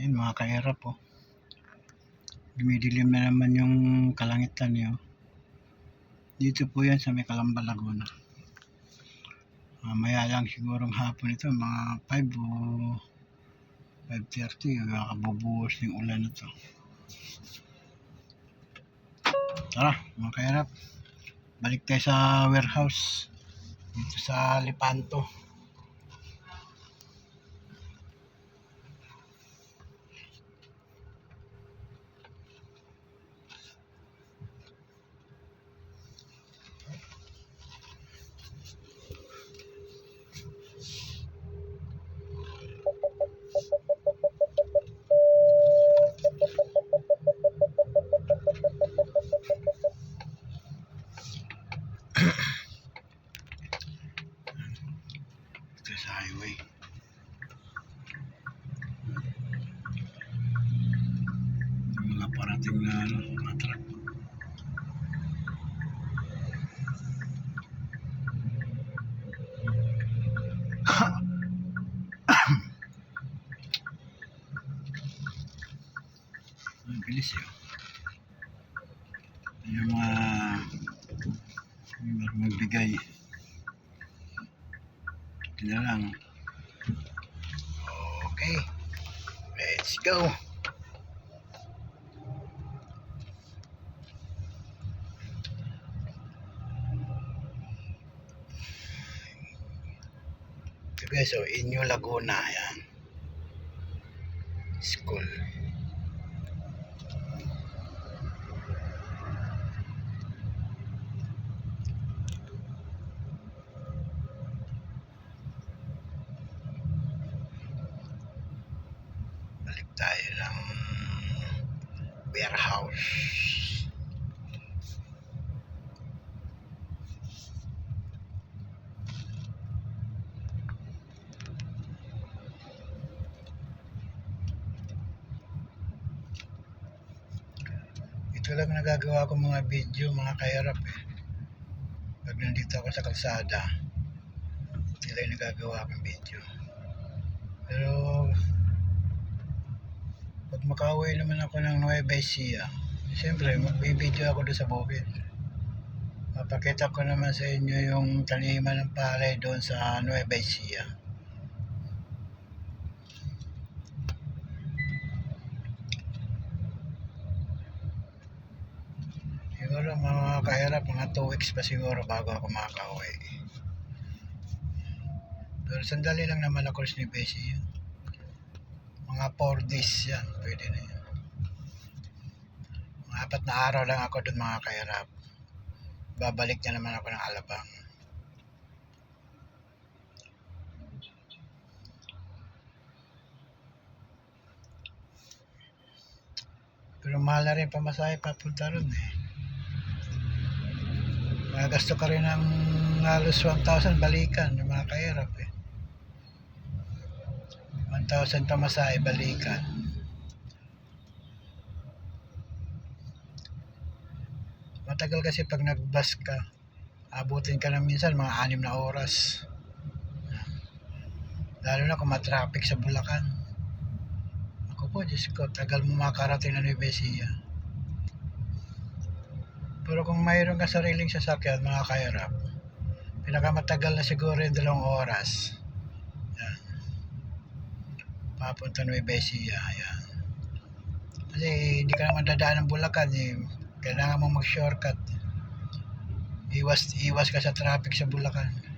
Ayun mga kahirap po. Dumidilim na naman yung kalangitan niyo. Dito po yan sa may Calamba, Laguna. Maya lang sigurong hapon ito, mga 5 o 5:30, kakabubuhos yung ulan na to. Tara mga kahirap, balik tayo sa warehouse dito sa Lepanto. Ito sa highway. Mga parating na mga truck. Ang bilis yun. Yung mga magbigay. Ito na lang. Okay. Let's go. Ito guys, so Inyo Laguna. Yan. School. Balik tayo ng warehouse. Ito lang nagagawa ko mga video mga kahirap eh. Pag nandito ako sa kalsada, ito lang nagagawa akong video. Pero pag makauwi naman ako ng Nueva Ecija, siyempre magbibideo ako doon sa bukid. Mapakita ko naman sa inyo yung taniman ng palay doon sa Nueva Ecija. Siguro mga kahirap, mga 2 weeks pa siguro bago ako makauwi. Pero sandali lang naman ako sa Nueva Ecija. Mga 4 days yan, pwede na yan. Mga 4 na araw lang ako doon mga kahirap. Babalik na naman ako ng Alabang. Pero mahal na rin pamasahe papunta ron eh. Magasto ka rin ng halos 1,000 balikan ng mga kahirap eh. 1,000 pamasahe balikan. Matagal kasi pag nag-bus ka, abutin ka na minsan mga 6 na oras. Lalo na kung matraffic sa Bulacan. Ako po, Diyos ko, tagal mo makarating na Nueva Ecija. Pero kung mayroon ka sariling sasakyan, mga kahirap, pinakamatagal na siguro yung 2 oras. Yan. Papunta Nueva Ecija, yan. Kasi hindi ka naman dadaan ng Bulacan eh. Kailangan mo mag-shortcut. Iwas ka sa traffic sa Bulacan.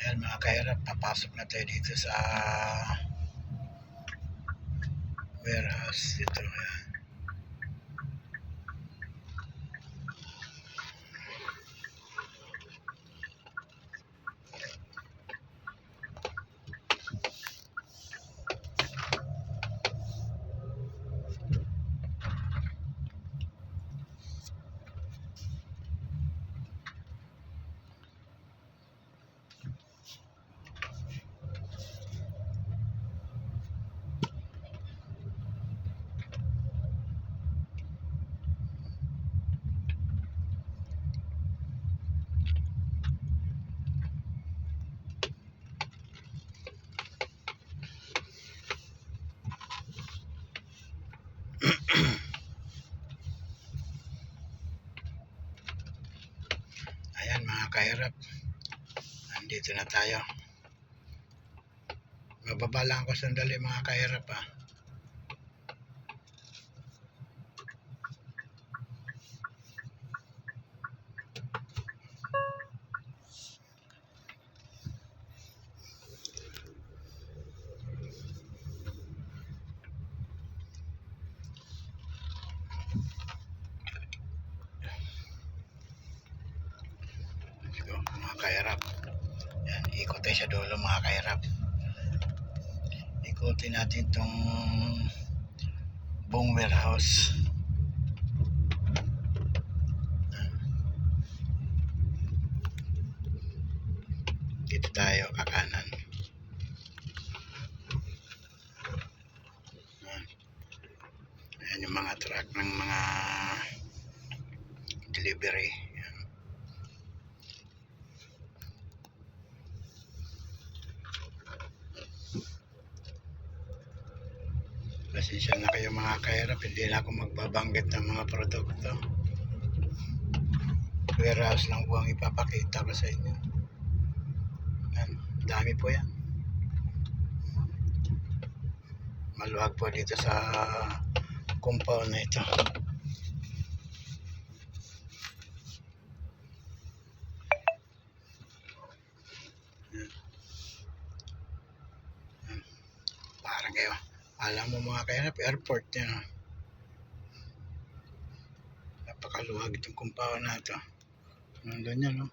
Ayan mga kahirap, papasok na tayo dito sa warehouse dito. Ayan. mga kahirap. Andito na tayo. Mababa lang ako sandali mga kahirap ha. Let's go mga kahirap. Yan, ikot tayo sa dulo mga kahirap. Ikutin natin itong buong warehouse. Dito tayo kakanan. Ayan yung mga truck ng mga delivery. Ayan. Pasensya na kayo mga kahirap, hindi na ako magbabanggit ng mga produkto. Warehouse lang po ang ipapakita ko sa inyo. Ayan, dami po yan. Maluwag po dito sa compound na ito. Ayan. Ayan. Parang kayo, alam mo mga kahirap, airport yan. Napakaluwag itong compound na ito. Nandun yan, no?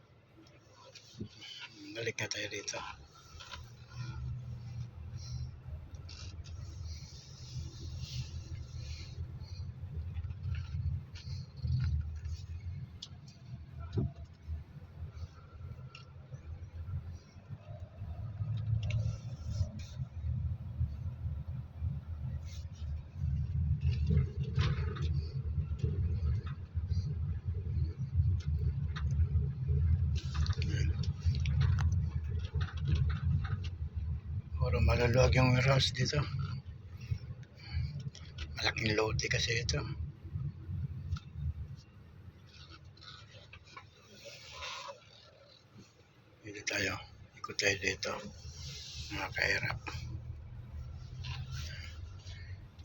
Balik na tayo dito. Puro maluluwag yung warehouse dito. Malaking load kasi ito. Dito tayo. Ikot tayo dito. Mga kahirap.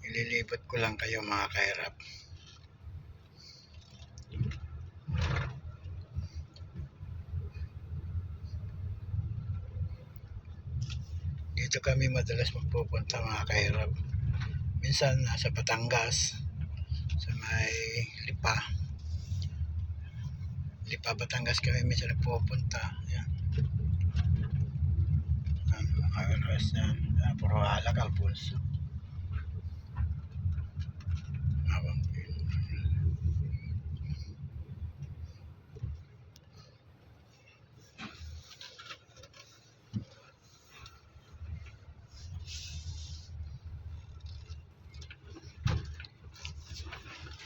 Ililibot ko lang kayo mga kahirap. Dito kami madalas magpupunta mga kahirap. Minsan nasa Batangas, sa may Lipa. Lipa, Batangas kami minsan nagpupunta. Yan. Ayos yan. Puro alak, Alfonso.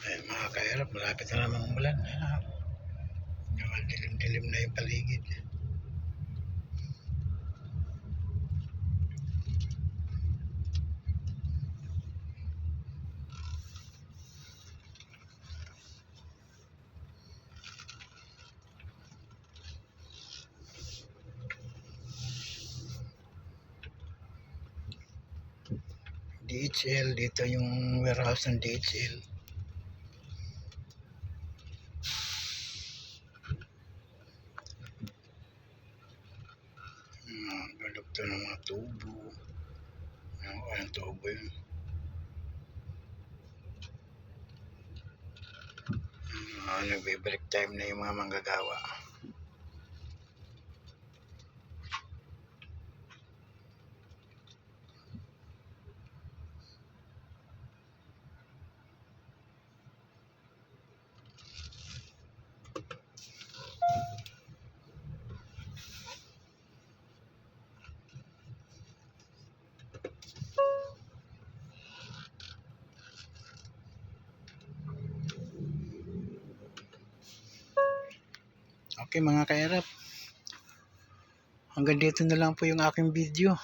Ayan mga kahirap, malapit na naman umulan. Dilim-dilim na yung paligid. DHL, dito yung warehouse ng DHL. Produkto ng mga tubo. Walang tubo yun. Nagbe-break time na yung mga manggagawa. Okay mga kahirap, hanggang dito na lang po yung aking video.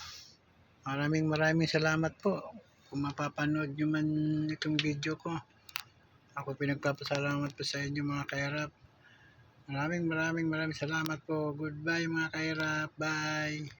Maraming salamat po kung mapapanood nyo man itong video ko. Ako pinagpapasalamat po sa inyo mga kahirap. Maraming salamat po. Goodbye mga kairap. Bye.